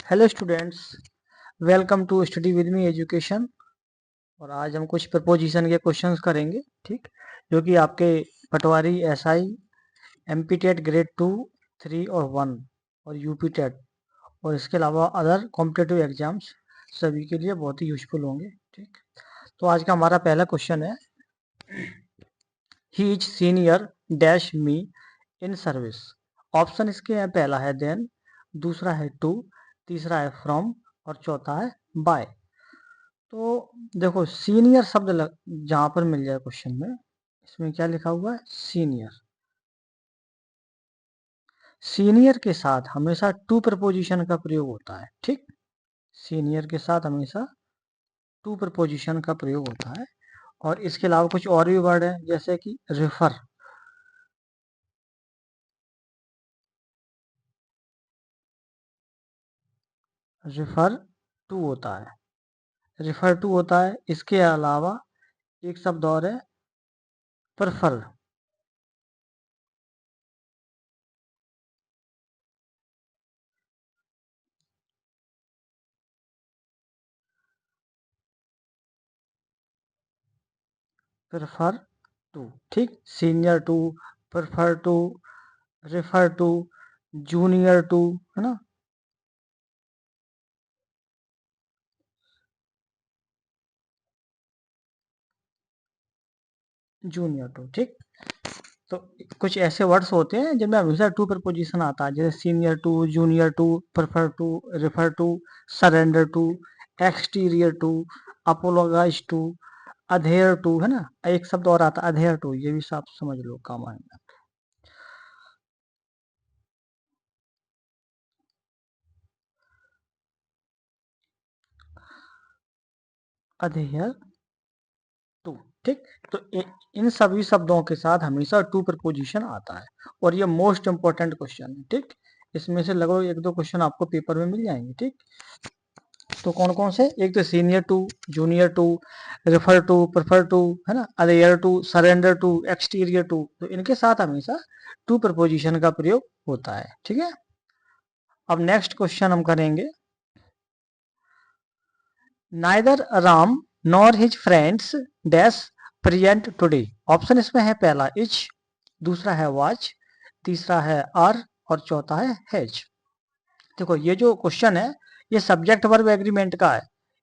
Hello students, welcome to study with me education. और आज हम कुछ प्रपोजिशन के क्वेश्चंस करेंगे, ठीक, जो कि आपके पटवारी एसआई, एमपी टेट ग्रेड 2, 3 और 1 और यूपी टेट और इसके अलावा अदर कॉम्पिटिटिव एग्जाम्स सभी के लिए बहुत ही यूजफुल होंगे। ठीक, तो आज का हमारा पहला क्वेश्चन है, he is senior dash me in service. Option इसके हैं, पहला है देन, दूसरा है टू, तीसरा है फ्रॉम और चौथा है बाय। तो देखो सीनियर शब्द जहां पर मिल जाए क्वेश्चन में, इसमें क्या लिखा हुआ है, सीनियर। सीनियर के साथ हमेशा टू प्रपोजिशन का प्रयोग होता है। ठीक, सीनियर के साथ हमेशा टू प्रपोजिशन का प्रयोग होता है। और इसके अलावा कुछ और भी वर्ड है, जैसे कि रेफर, रेफर टू होता है, रेफर टू होता है। इसके अलावा एक शब्द और है, प्रेफर, प्रेफर टू। ठीक, senior to, prefer to, refer to, junior to, है ना। जूनियर टू, ठीक। तो कुछ ऐसे वर्ड्स होते हैं जिनमें हमेशा टू प्रपोजिशन आता है, जैसे senior to, junior to, prefer to, refer to, surrender to, exterior to, apologise to, adhere to, है ना। एक शब्द और आता है अधेयर टू, ये भी आप समझ लो, काम आएगा। अधेयर टू, ठीक। तो इन सभी शब्दों के साथ हमेशा टू प्रपोजिशन आता है और ये मोस्ट इंपॉर्टेंट क्वेश्चन है। ठीक, इसमें से लगभग एक दो क्वेश्चन आपको पेपर में मिल जाएंगे। ठीक, तो कौन कौन से, एक तो senior to, junior to, refer to, prefer to, है ना, adhere to, surrender to, exterior to, तो इनके साथ हमेशा टू प्रपोजिशन का प्रयोग होता है। ठीक है, अब नेक्स्ट क्वेश्चन हम करेंगे, neither Ram nor his friends dash present today. Option इसमें है, पहला इच, दूसरा है वाच, तीसरा है आर और चौथा है हैज। देखो ये जो क्वेश्चन है, ये सब्जेक्ट वर्ब एग्रीमेंट का है।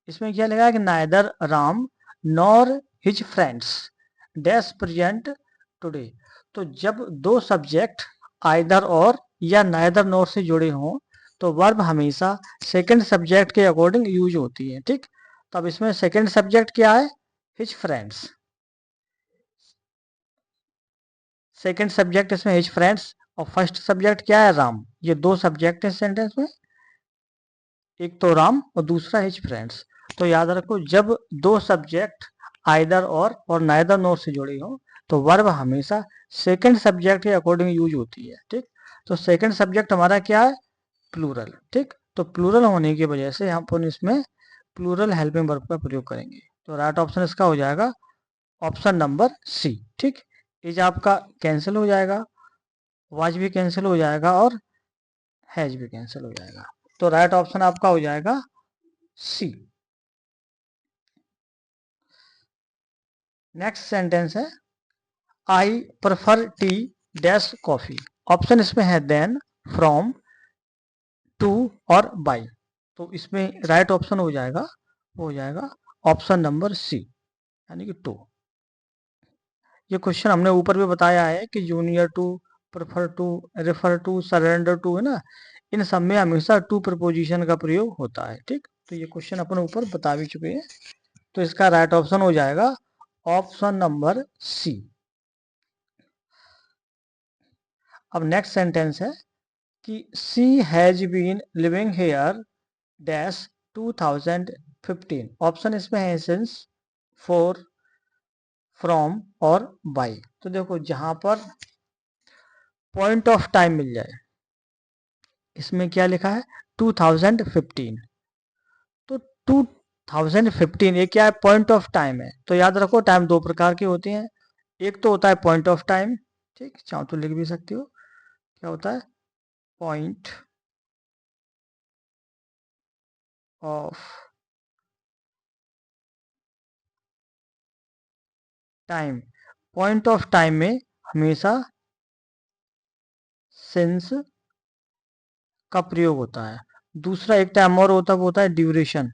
इसमें क्या लिखा है कि neither Ram nor his friends dash present today. तो जब दो सब्जेक्ट आइदर और या नाइदर नॉर से जुड़े हों तो वर्ब हमेशा सेकंड सब्जेक्ट के अकॉर्डिंग यूज होती है। ठीक, तो अब इसमें सेकंड सब्जेक्ट क्या है, हिज फ्रेंड्स। सेकंड सब्जेक्ट इसमें हिज फ्रेंड्स और फर्स्ट सब्जेक्ट क्या है, राम। ये दो सब्जेक्ट है सेंटेंस में, एक तो राम और दूसरा हिज फ्रेंड्स। तो याद रखो, जब दो सब्जेक्ट आइदर और नाइदर नोर से जुड़ी हो तो वर्ब हमेशा सेकंड सब्जेक्ट के अकॉर्डिंग यूज होती है। ठीक, तो सेकंड सब्जेक्ट हमारा क्या है, प्लूरल। ठीक, तो प्लूरल होने की वजह से हम अपन इसमें प्लूरल हेल्पिंग वर्ब का प्रयोग करेंगे। तो राइट ऑप्शन इसका हो जाएगा ऑप्शन नंबर सी। ठीक, इज आपका कैंसिल हो जाएगा, वाज भी कैंसिल हो जाएगा और हैज भी कैंसिल हो जाएगा। तो राइट ऑप्शन आपका हो जाएगा सी। नेक्स्ट सेंटेंस है, I prefer tea dash coffee. Option इसमें है देन, फ्रॉम, टू और बाई। तो इसमें राइट ऑप्शन हो जाएगा, वो हो जाएगा ऑप्शन नंबर सी, यानी कि टू। ये क्वेश्चन हमने ऊपर भी बताया है कि junior to, prefer to, refer to, surrender to, है ना, इन सब में हमेशा टू प्रपोजिशन का प्रयोग होता है। ठीक, तो ये क्वेश्चन अपन ऊपर बता भी चुके हैं। तो इसका राइट ऑप्शन हो जाएगा ऑप्शन नंबर सी। अब नेक्स्ट सेंटेंस है कि she has been living here dash 2015। Option इसमें है सिंस, फॉर, फ्रॉम और बाई। तो देखो जहां पर पॉइंट ऑफ टाइम मिल जाए, इसमें क्या लिखा है 2015, तो 2015 ये क्या है, पॉइंट ऑफ टाइम है। तो याद रखो टाइम दो प्रकार के होते हैं, एक तो होता है पॉइंट ऑफ टाइम, ठीक, चाहो तो लिख भी सकते हो, क्या होता है, point of time, point of time में हमेशा सिंस का प्रयोग होता है। दूसरा एक टाइम और होता है, वो होता है ड्यूरेशन।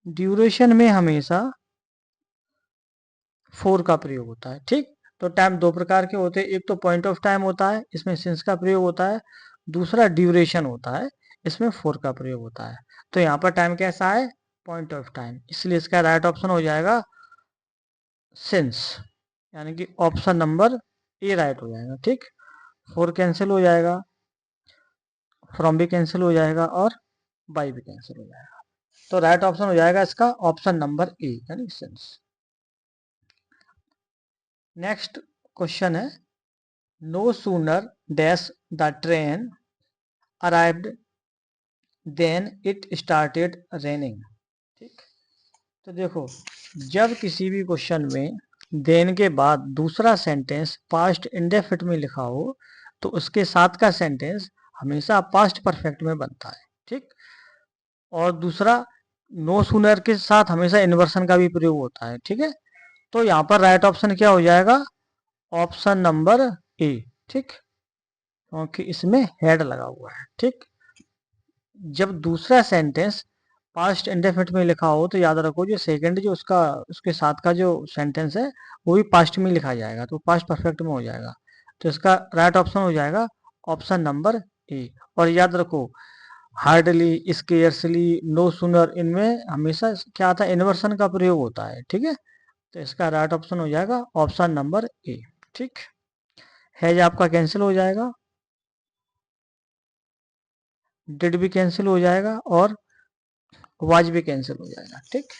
ड्यूरेशन में हमेशा फोर का प्रयोग होता है। ठीक, तो टाइम दो प्रकार के होते हैं, एक तो पॉइंट ऑफ टाइम होता है, इसमें सिंस का प्रयोग होता है। दूसरा ड्यूरेशन होता है, इसमें फोर का प्रयोग होता है। तो यहाँ पर टाइम कैसा है, पॉइंट ऑफ टाइम, इसलिए इसका राइट ऑप्शन हो जाएगा सिंस, यानी कि ऑप्शन नंबर ए राइट हो जाएगा। ठीक, फोर कैंसिल हो जाएगा, फ्रॉम भी कैंसिल हो जाएगा और बाई भी कैंसिल हो जाएगा। तो राइट ऑप्शन हो जाएगा इसका ऑप्शन नंबर ए, यानी सिंस। नेक्स्ट क्वेश्चन है, no sooner dash the train arrived then it started raining. ठीक, तो देखो, जब किसी भी क्वेश्चन में देन के बाद दूसरा सेंटेंस पास्ट इंडेफिनिट में लिखा हो तो उसके साथ का सेंटेंस हमेशा पास्ट परफेक्ट में बनता है। ठीक, और दूसरा नो सूनर के साथ हमेशा इन्वर्सन का भी प्रयोग होता है। ठीक है, तो यहाँ पर राइट ऑप्शन क्या हो जाएगा, ऑप्शन नंबर ए। ठीक, क्योंकि इसमें हेड लगा हुआ है। ठीक, जब दूसरा सेंटेंस पास्ट इंडेफिनिट में लिखा हो तो याद रखो जो सेकंड जो उसका उसके साथ का जो सेंटेंस है वो भी पास्ट में लिखा जाएगा, तो पास्ट परफेक्ट में हो जाएगा। तो इसका राइट ऑप्शन हो जाएगा ऑप्शन नंबर ए। और याद रखो, हार्डली, स्केयर्सली, नो सुनर, इनमें हमेशा क्या आता है, इन्वर्सन का प्रयोग होता है। ठीक है, तो इसका राइट ऑप्शन हो जाएगा ऑप्शन नंबर ए। ठीक, हैज आपका कैंसिल हो जाएगा, डिड भी कैंसिल हो जाएगा और वाज भी कैंसिल हो जाएगा। ठीक,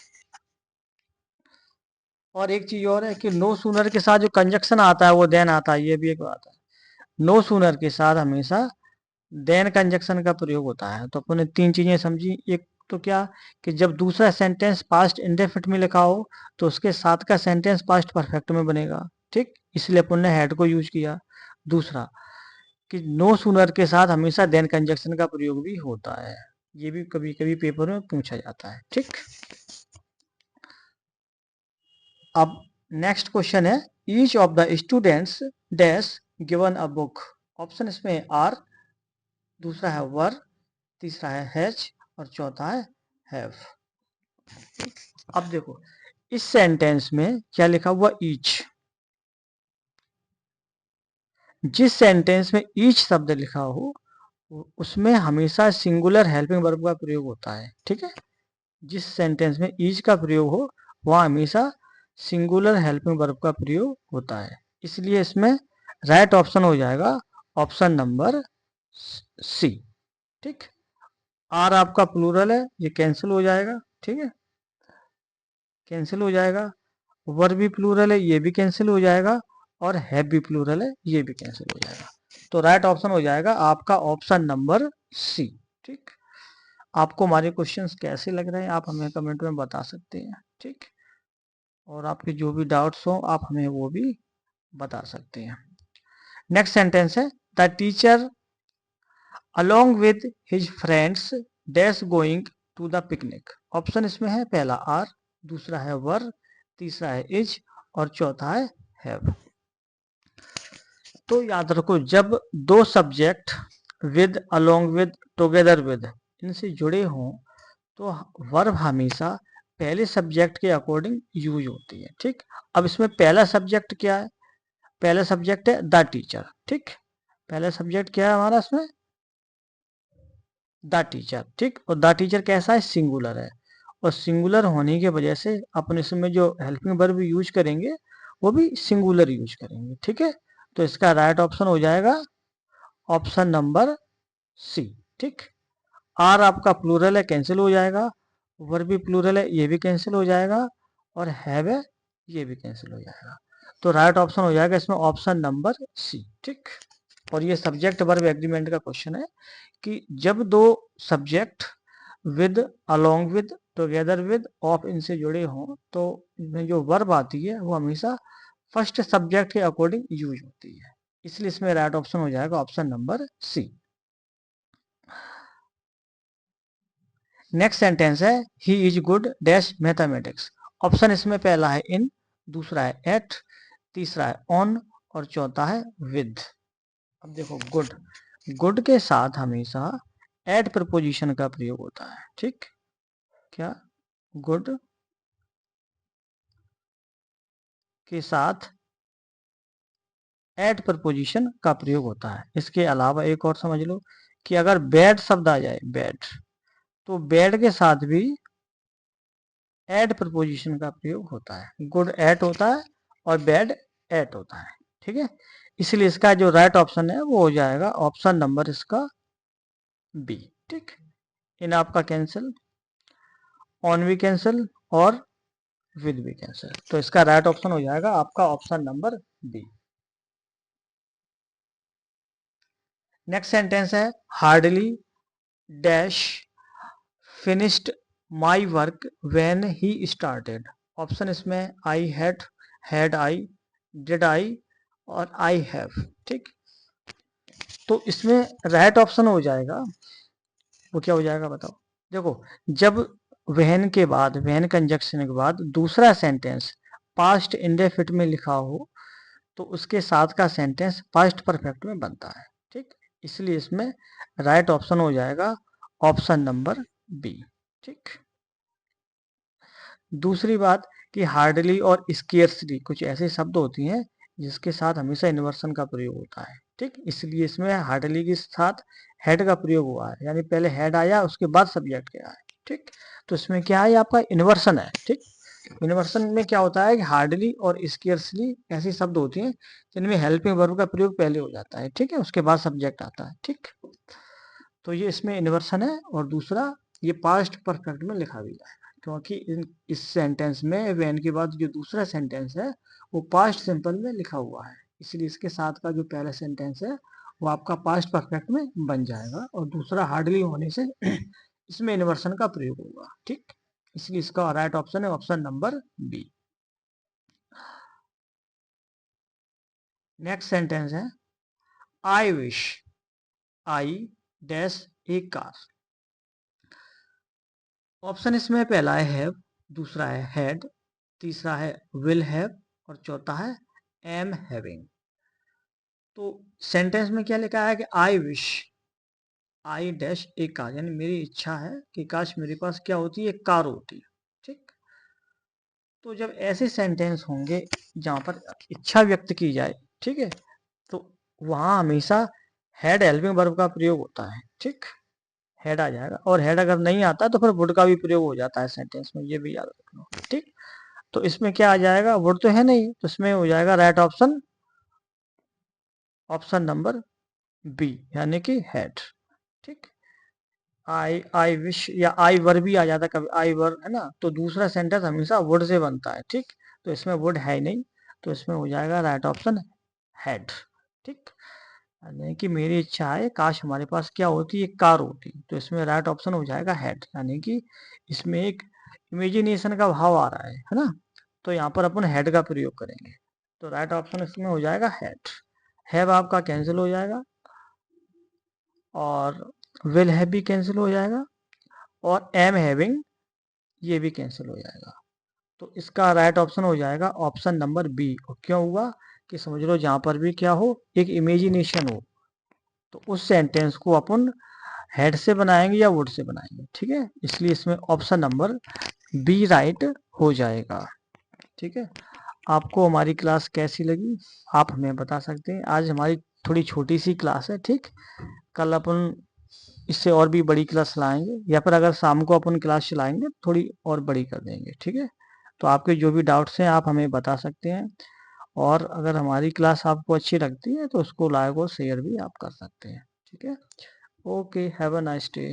और एक चीज और है कि नो सूनर के साथ जो कंजक्शन आता है वो देन आता है, ये भी एक बात है। नो सूनर के साथ हमेशा देन कंजक्शन का प्रयोग होता है। तो अपने तीन चीजें समझी, एक तो क्या कि जब दूसरा सेंटेंस पास्ट इंडेफिनिट में लिखा हो तो उसके साथ का सेंटेंस पास्ट परफेक्ट में बनेगा। ठीक, इसलिए अपन ने हैड को यूज किया। दूसरा कि नो सूनर के साथ हमेशा देन कंजक्शन का प्रयोग भी होता है, ये भी कभी कभी पेपर में पूछा जाता है। ठीक, अब नेक्स्ट क्वेश्चन है, each of the students dash given a book. Option इसमें आर, दूसरा है वर, तीसरा है हैज और चौथा है हैव। अब देखो, इस सेंटेंस में क्या लिखा हुआ, ईच। जिस सेंटेंस में ईच शब्द लिखा हो उसमें हमेशा सिंगुलर हेल्पिंग वर्ब का प्रयोग होता है। ठीक है, जिस सेंटेंस में ईच का प्रयोग हो वह हमेशा सिंगुलर हेल्पिंग वर्ब का प्रयोग होता है, इसलिए इसमें राइट ऑप्शन हो जाएगा ऑप्शन नंबर सी। ठीक, आर आपका प्लूरल है, ये कैंसिल हो जाएगा। ठीक है, कैंसिल हो जाएगा। वर भी प्लूरल है, ये भी कैंसिल हो जाएगा। और हैव भी प्लूरल है, ये भी कैंसिल हो जाएगा। तो राइट ऑप्शन हो जाएगा आपका ऑप्शन नंबर सी। ठीक, आपको हमारे क्वेश्चंस कैसे लग रहे हैं आप हमें कमेंट में बता सकते हैं। ठीक, और आपके जो भी डाउट्स हो आप हमें वो भी बता सकते हैं। नेक्स्ट सेंटेंस है, the teacher along with his friends dash going to the picnic. Option इसमें है पहला आर, दूसरा है वर, तीसरा है इज और चौथा है हैव। तो याद रखो, जब दो subject with, along with, together with इनसे जुड़े हों तो वर्ब हमेशा पहले सब्जेक्ट के अकॉर्डिंग यूज होती है। ठीक, अब इसमें पहला सब्जेक्ट क्या है, पहला सब्जेक्ट है द टीचर। ठीक, पहला सब्जेक्ट क्या है हमारा इसमें, द टीचर। ठीक, और द टीचर कैसा है, सिंगुलर है, और सिंगुलर होने की वजह से अपन इसमें जो हेल्पिंग वर्ब यूज करेंगे वो भी सिंगुलर यूज करेंगे। ठीक है, तो इसका राइट ऑप्शन हो जाएगा ऑप्शन नंबर सी। ठीक, आर आपका प्लूरल है, कैंसिल हो जाएगा। वर भी प्लूरल है, ये भी कैंसिल हो जाएगा। और हैव है, ये भी कैंसिल हो जाएगा। तो राइट ऑप्शन हो जाएगा इसमें ऑप्शन नंबर सी। ठीक, और ये सब्जेक्ट वर्ब एग्रीमेंट का क्वेश्चन है कि जब दो subject with, along with, together with, of इनसे जुड़े हों तो इनमें जो वर्ब आती है वो हमेशा फर्स्ट सब्जेक्ट के अकॉर्डिंग यूज होती है। इसलिए इसमें राइट ऑप्शन हो जाएगा option number C. Next sentence है he is good dash mathematics. Option इसमें पहला है इन, दूसरा है एट, तीसरा है ऑन और चौथा है विद। अब देखो गुड, गुड के साथ हमेशा एट प्रपोजिशन का प्रयोग होता है, ठीक। क्या गुड के साथ एट प्रपोजिशन का प्रयोग होता है। इसके अलावा एक और समझ लो कि अगर बैड शब्द आ जाए, बैड, तो बैड के साथ भी एट प्रपोजिशन का प्रयोग होता है। गुड एट होता है और बैड एट होता है, ठीक है। इसलिए इसका जो राइट ऑप्शन है वो हो जाएगा ऑप्शन नंबर इसका बी, ठीक। इन आपका कैंसिल, ऑन भी कैंसिल और विद भी कैंसिल, तो इसका राइट ऑप्शन हो जाएगा आपका option number B. Next sentence है hardly dash finished my work when he started. Option इसमें I had I, did I और आई हैव, ठीक। तो इसमें राइट ऑप्शन हो जाएगा, वो क्या हो जाएगा बताओ। देखो जब व्हेन के बाद, व्हेन कंजक्शन के बाद दूसरा सेंटेंस पास्ट इंडेफिनिट में लिखा हो तो उसके साथ का सेंटेंस पास्ट परफेक्ट में बनता है, ठीक। इसलिए इसमें राइट ऑप्शन हो जाएगा ऑप्शन नंबर बी, ठीक। दूसरी बात कि हार्डली और स्केर्सली कुछ ऐसे शब्द होती हैं जिसके साथ हमेशा इन्वर्सन का प्रयोग होता है, ठीक। इसलिए इसमें हार्डली के साथ हेड का प्रयोग हुआ है, यानी पहले हेड आया उसके बाद सब्जेक्ट गया है, ठीक। तो इसमें क्या है, आपका इन्वर्सन है, ठीक। इन्वर्सन में क्या होता है कि हार्डली और स्केर्सली ऐसी शब्द होती हैं जिनमें हेल्पिंग वर्ब का प्रयोग पहले हो जाता है, ठीक है, उसके बाद सब्जेक्ट आता है, ठीक। तो ये इसमें इन्वर्सन है। और दूसरा ये पास्ट परफेक्ट में लिखा भी जाएगा क्योंकि इस सेंटेंस में व्हेन के बाद जो दूसरा सेंटेंस है वो पास्ट सिंपल में लिखा हुआ है, इसलिए इसके साथ का जो पहला सेंटेंस है वो आपका पास्ट परफेक्ट में बन जाएगा और दूसरा हार्डली होने से इसमें इन्वर्सन का प्रयोग होगा, ठीक। इसलिए इसका राइट ऑप्शन है option number B. Next sentence है I wish I dash a car. Option इसमें पहला है हैव, दूसरा है हैड, तीसरा है विल हैव और चौथा है एम हैविंग। तो सेंटेंस में क्या लिखा है कि आई wish I dash a car, यानी मेरी इच्छा है कि काश मेरे पास क्या होती है, एक कार होती है, ठीक। तो जब ऐसे सेंटेंस होंगे जहां पर इच्छा व्यक्त की जाए, ठीक है, तो वहां हमेशा हेड हेल्पिंग वर्ब का प्रयोग होता है, ठीक। हेड आ जाएगा और हेड अगर नहीं आता तो फिर वुड का भी प्रयोग हो जाता है सेंटेंस में, ये भी याद रखना, ठीक। तो इसमें क्या आ जाएगा, वुड तो है नहीं तो इसमें हो जाएगा right option option number B यानी कि हेड, ठीक। आई विश या आई वर भी आ जाता कभी, आई वर है ना, तो दूसरा सेंटेंस हमेशा वुड से बनता है, ठीक। तो इसमें वुड है नहीं तो इसमें हो जाएगा राइट ऑप्शन हेड, ठीक। यानी कि मेरी इच्छा है काश हमारे पास क्या होती, एक कार होती, तो इसमें राइट ऑप्शन हो जाएगा हेड, यानी कि इसमें एक इमेजिनेशन का भाव आ रहा है ना, तो यहाँ पर अपन हेड का प्रयोग करेंगे, तो राइट ऑप्शन इसमें हो जाएगा हेड। हैव आपका कैंसिल हो जाएगा और विल हैव भी कैंसिल हो जाएगा और एम हैविंग ये भी कैंसिल हो जाएगा, तो इसका राइट ऑप्शन हो जाएगा ऑप्शन नंबर बी। और क्यों हुआ कि समझ लो जहां पर भी क्या हो, एक इमेजिनेशन हो तो उस सेंटेंस को अपन हेड से बनाएंगे या वुड से बनाएंगे, ठीक है, इसलिए इसमें ऑप्शन नंबर बी राइट हो जाएगा, ठीक है। आपको हमारी क्लास कैसी लगी आप हमें बता सकते हैं। आज हमारी थोड़ी छोटी सी क्लास है, ठीक। कल अपन इससे और भी बड़ी क्लास लाएंगे या फिर अगर शाम को अपन क्लास चलाएंगे थोड़ी और बड़ी कर देंगे, ठीक है। तो आपके जो भी डाउट्स हैं आप हमें बता सकते हैं और अगर हमारी क्लास आपको अच्छी लगती है तो उसको लाइक और शेयर भी आप कर सकते हैं, ठीक है। Okay, have a nice day.